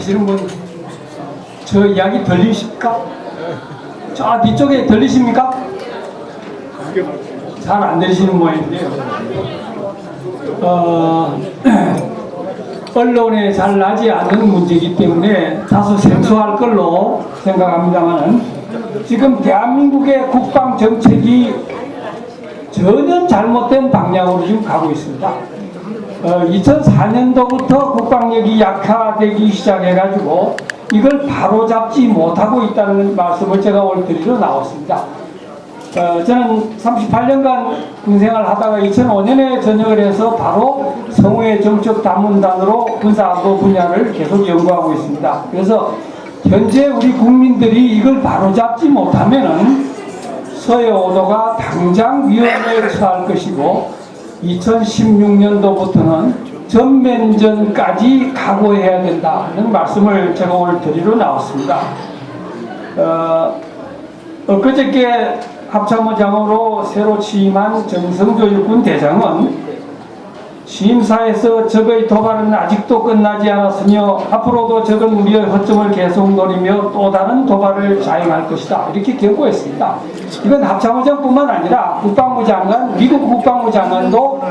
계시는 분, 저 이야기 들리십니까? 저 뒤쪽에 들리십니까? 잘 안 들리시는 모양인데요. 언론에 잘 나지 않는 문제이기 때문에 다소 생소할 걸로 생각합니다만, 지금 대한민국의 국방 정책이 전혀 잘못된 방향으로 지금 가고 있습니다. 2004년도부터 국방력이 약화되기 시작해가지고 이걸 바로잡지 못하고 있다는 말씀을 제가 오늘 드리러 나왔습니다. 저는 38년간 군생활을 하다가 2005년에 전역을 해서 바로 성우의 정책 담론단으로 군사안보 분야를 계속 연구하고 있습니다. 그래서 현재 우리 국민들이 이걸 바로잡지 못하면은 서해 5도가 당장 위험에 처할 것이고 2016년도부터는 전면전까지 각오해야 된다는 말씀을 제가 오늘 드리러 나왔습니다. 엊그저께 합참의장으로 새로 취임한 정성조 일군 대장은 취임사에서 적의 도발은 아직도 끝나지 않았으며 앞으로도 적은 우리의 허점을 계속 노리며 또 다른 도발을 자행할 것이다, 이렇게 경고했습니다. 이건 합참의장뿐만 아니라 국방부 장관, 미국 국방부 장관도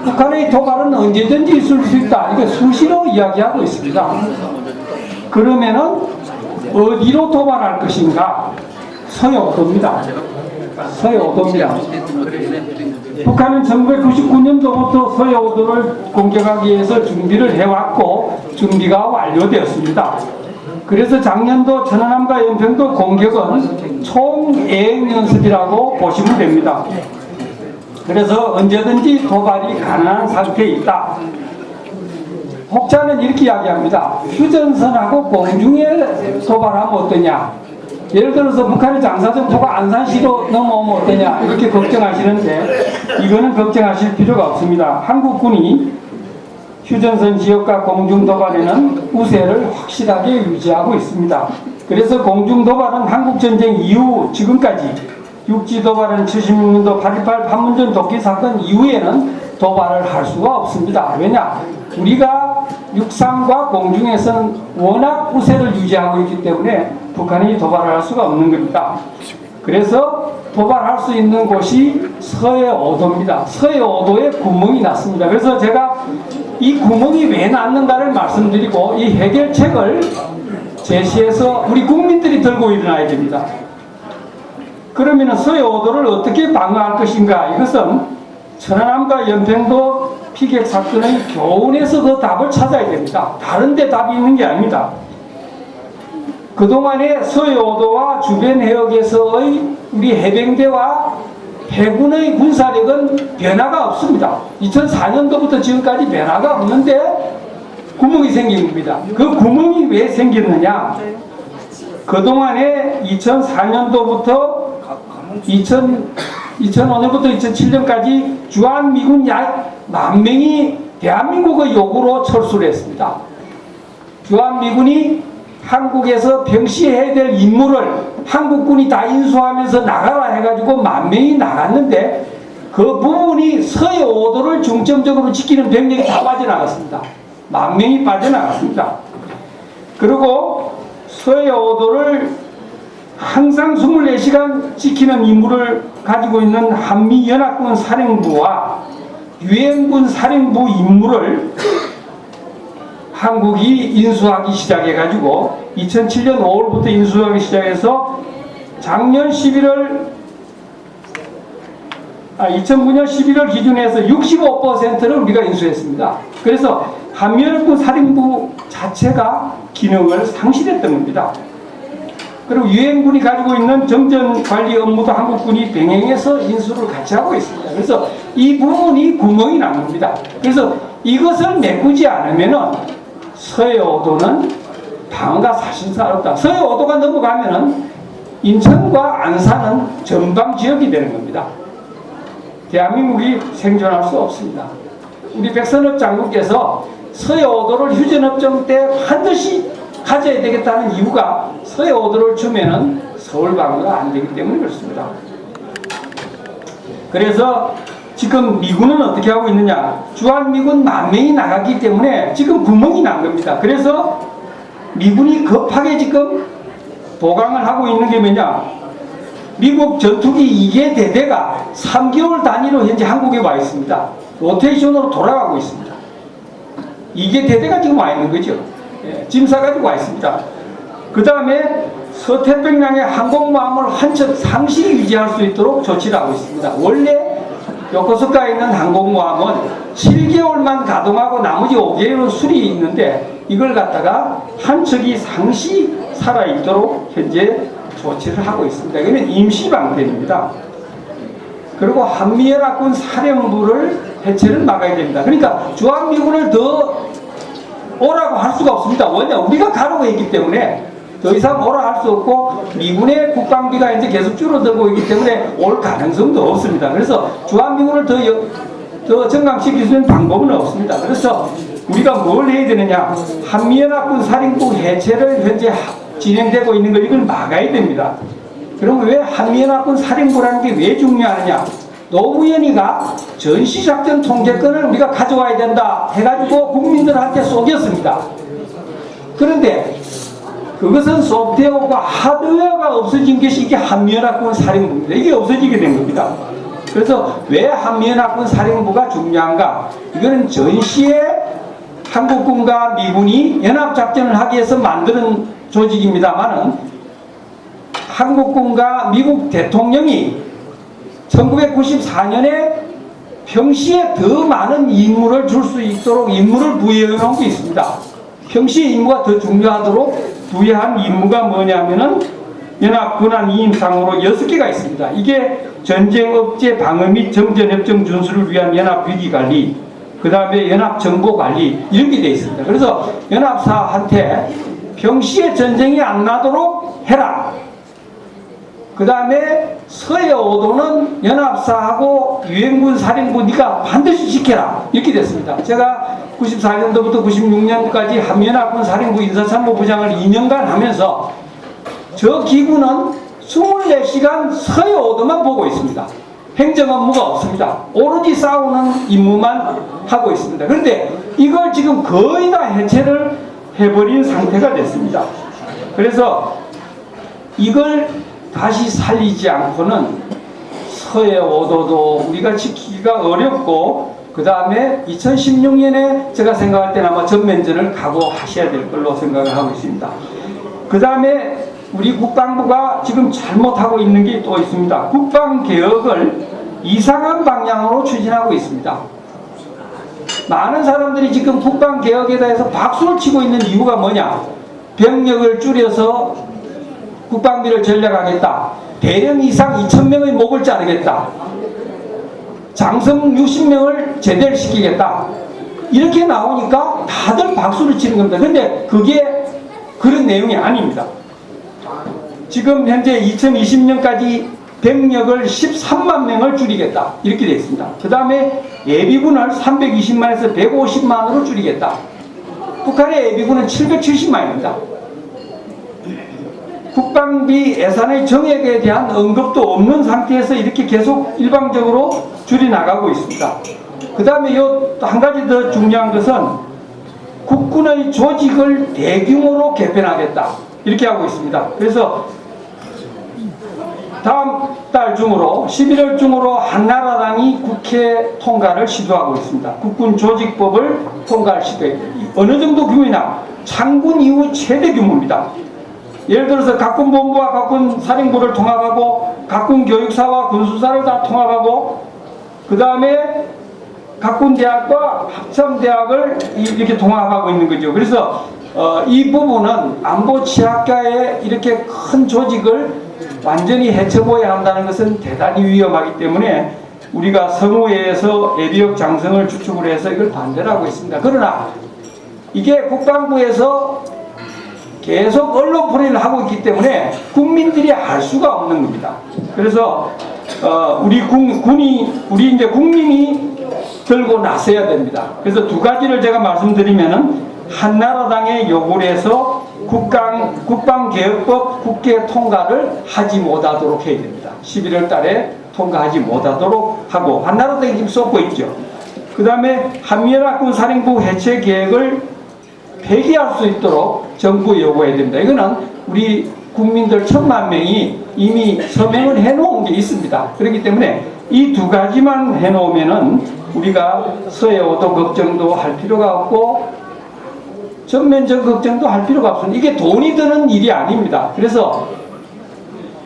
북한의 도발은 언제든지 있을 수 있다, 이거 수시로 이야기하고 있습니다. 그러면은 어디로 도발할 것인가? 서해 5도입니다. 서해 5도입니다. 북한은 1999년도부터 서해 5도를 공격하기 위해서 준비를 해왔고 준비가 완료되었습니다. 그래서 작년도 천안함과 연평도 공격은 총예행연습이라고 보시면 됩니다. 그래서 언제든지 도발이 가능한 상태에 있다. 혹자는 이렇게 이야기합니다. 휴전선하고 공중에 도발하면 어떠냐? 예를 들어서 북한의 장사정포가 안산시로 넘어오면 어떠냐, 이렇게 걱정하시는데 이거는 걱정하실 필요가 없습니다. 한국군이 휴전선 지역과 공중도발에는 우세를 확실하게 유지하고 있습니다. 그래서 공중도발은 한국전쟁 이후 지금까지, 육지도발은 76년도 8.18 판문점 도끼 사건 이후에는 도발을 할 수가 없습니다. 왜냐? 우리가 육상과 공중에서는 워낙 우세를 유지하고 있기 때문에 북한이 도발을 할 수가 없는 겁니다. 그래서 도발할 수 있는 곳이 서해 5도입니다. 서해 5도에 구멍이 났습니다. 그래서 제가 이 구멍이 왜 났는가를 말씀드리고 이 해결책을 제시해서 우리 국민들이 들고 일어나야 됩니다. 그러면 서해 5도를 어떻게 방어할 것인가? 이것은 천안함과 연평도 피격 사건의 교훈에서 그 답을 찾아야 됩니다. 다른 데 답이 있는 게 아닙니다. 그동안에 서해 5도와 주변 해역에서의 우리 해병대와 해군의 군사력은 변화가 없습니다. 2004년도부터 지금까지 변화가 없는데 구멍이 생긴 겁니다. 그 구멍이 왜 생겼느냐? 그동안에 2004년도부터 2005년부터 2007년까지 주한미군 약 10,000명이 대한민국의 요구로 철수를 했습니다. 주한미군이 한국에서 병시해야 될 임무를 한국군이 다 인수하면서 나가라 해가지고 10,000명이 나갔는데 그 부분이 서해 5도를 중점적으로 지키는 병력이 다 빠져나갔습니다. 10,000명이 빠져나갔습니다. 그리고 서해 5도를 항상 24시간 지키는 임무를 가지고 있는 한미연합군 사령부와 유엔군 사령부 임무를 한국이 인수하기 시작해가지고 2007년 5월부터 인수하기 시작해서 작년 2009년 11월 기준에서 65%를 우리가 인수했습니다. 그래서 한미연합군 사령부 자체가 기능을 상실했던 겁니다. 그리고 유엔군이 가지고 있는 정전 관리 업무도 한국군이 병행해서 인수를 같이 하고 있습니다. 그래서 이 부분이 구멍이 난 겁니다. 그래서 이것을 메꾸지 않으면은 서해 5도는 방어가 사실상 어렵다. 서해 5도가 넘어가면은 인천과 안산은 전방 지역이 되는 겁니다. 대한민국이 생존할 수 없습니다. 우리 백선엽 장군께서 서해 5도를 휴전협정 때 반드시 가져야 되겠다는 이유가 서해 5도를 주면은 서울 방어가 안 되기 때문에 그렇습니다. 그래서 지금 미군은 어떻게 하고 있느냐? 주한미군 10,000명이 나갔기 때문에 지금 구멍이 난 겁니다. 그래서 미군이 급하게 지금 보강을 하고 있는 게 뭐냐? 미국 전투기 2개 대대가 3개월 단위로 현재 한국에 와 있습니다. 로테이션으로 돌아가고 있습니다. 2개 대대가 지금 와 있는 거죠. 예, 짐 싸가지고 와 있습니다. 그 다음에 서태평양의 항공모함을 한 척 상시 유지할 수 있도록 조치를 하고 있습니다. 원래 요코스카에 있는 항공모함은 7개월만 가동하고 나머지 5개월은 수리 있는데 이걸 갖다가 한 척이 상시 살아있도록 현재 조치를 하고 있습니다. 이거는 임시방편입니다. 그리고 한미연합군 사령부를 해체를 막아야 됩니다. 그러니까 주한미군을 더 오라고 할 수가 없습니다. 왜냐? 우리가 가라고 했기 때문에 더 이상 오라 할 수 없고 미군의 국방비가 이제 계속 줄어들고 있기 때문에 올 가능성도 없습니다. 그래서 주한미군을 더 증강시킬 수 있는 방법은 없습니다. 그래서 우리가 뭘 해야 되느냐? 한미연합군 사령부 해체를 현재 진행되고 있는 걸 이걸 막아야 됩니다. 그럼 왜 한미연합군 사령부라는 게 왜 중요하느냐? 노무현이가 전시작전 통제권을 우리가 가져와야 된다 해가지고 국민들한테 속였습니다. 그런데 그것은 소프트웨어가 하드웨어가 없어진 것이 이게 한미연합군 사령부입니다. 이게 없어지게 된 겁니다. 그래서 왜 한미연합군 사령부가 중요한가? 이거는 전시에 한국군과 미군이 연합작전을 하기 위해서 만드는 조직입니다만은 한국군과 미국 대통령이 1994년에 평시에 더 많은 임무를 줄 수 있도록 임무를 부여해 놓은 게 있습니다. 평시의 임무가 더 중요하도록 부여한 임무가 뭐냐면은 연합군안 이임상으로 6개가 있습니다. 이게 전쟁 억제 방어 및 정전협정 준수를 위한 연합위기관리, 그 다음에 연합정보관리 이렇게 되어 있습니다. 그래서 연합사한테 평시에 전쟁이 안 나도록 해라. 그 다음에 서해 5도는 연합사하고 유엔군 사령부 네가 반드시 지켜라. 이렇게 됐습니다. 제가 94년도부터 96년까지 한미연합군 사령부 인사참모부장을 2년간 하면서 저 기구는 24시간 서해 5도만 보고 있습니다. 행정 업무가 없습니다. 오로지 싸우는 임무만 하고 있습니다. 그런데 이걸 지금 거의 다 해체를 해버린 상태가 됐습니다. 그래서 이걸 다시 살리지 않고는 서해 5도도 우리가 지키기가 어렵고 그 다음에 2016년에 제가 생각할 때는 아마 전면전을 각오하셔야 될 걸로 생각을 하고 있습니다. 그 다음에 우리 국방부가 지금 잘못하고 있는 게 또 있습니다. 국방개혁을 이상한 방향으로 추진하고 있습니다. 많은 사람들이 지금 국방개혁에 대해서 박수를 치고 있는 이유가 뭐냐? 병력을 줄여서 국방비를 전략하겠다. 대령 이상 2,000명의 목을 자르겠다. 장성 60명을 제대를 시키겠다. 이렇게 나오니까 다들 박수를 치는 겁니다. 근데 그게 그런 내용이 아닙니다. 지금 현재 2020년까지 병력을 13만 명을 줄이겠다. 이렇게 되어 있습니다. 그 다음에 예비군을 320만에서 150만으로 줄이겠다. 북한의 예비군은 770만입니다. 국방비 예산의 정액에 대한 언급도 없는 상태에서 이렇게 계속 일방적으로 줄여나가고 있습니다. 그 다음에 한 가지 더 중요한 것은 국군의 조직을 대규모로 개편하겠다. 이렇게 하고 있습니다. 그래서 다음 달 중으로 11월 중으로 한나라당이 국회 통과를 시도하고 있습니다. 국군 조직법을 통과할 시도에 어느 정도 규모냐? 창군 이후 최대 규모입니다. 예를 들어서 각군본부와 각군사령부를 통합하고 각군교육사와 군수사를 다 통합하고 그 다음에 각군대학과 합참대학을 이렇게 통합하고 있는 거죠. 그래서 이 부분은 안보치학과의 이렇게 큰 조직을 완전히 해쳐보아야 한다는 것은 대단히 위험하기 때문에 우리가 성우회에서 예비역 장성을 주축을 해서 이걸 반대를 하고 있습니다. 그러나 이게 국방부에서 계속 언론 포례를 하고 있기 때문에 국민들이 알 수가 없는 겁니다. 그래서 우리 이제 국민이 들고 나서야 됩니다. 그래서 두 가지를 제가 말씀드리면은 한나라당의 요구를 해서 국방개혁법 국회 통과를 하지 못하도록 해야 됩니다. 11월 달에 통과하지 못하도록 하고 한나라당이 지금 쏟고 있죠. 그 다음에 한미연합군 사령부 해체 계획을 폐기할 수 있도록 정부 요구해야 됩니다. 이거는 우리 국민들 1,000만 명이 이미 서명을 해놓은 게 있습니다. 그렇기 때문에 이 두 가지만 해놓으면은 우리가 서해 오도 걱정도 할 필요가 없고 전면적 걱정도 할 필요가 없습니다. 이게 돈이 드는 일이 아닙니다. 그래서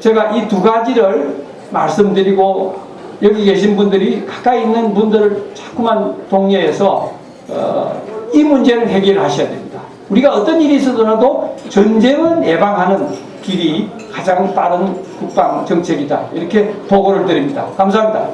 제가 이 두 가지를 말씀드리고 여기 계신 분들이 가까이 있는 분들을 자꾸만 독려해서 이 문제를 해결하셔야 됩니다. 우리가 어떤 일이 있어도 전쟁은 예방하는 길이 가장 빠른 국방 정책이다. 이렇게 보고를 드립니다. 감사합니다.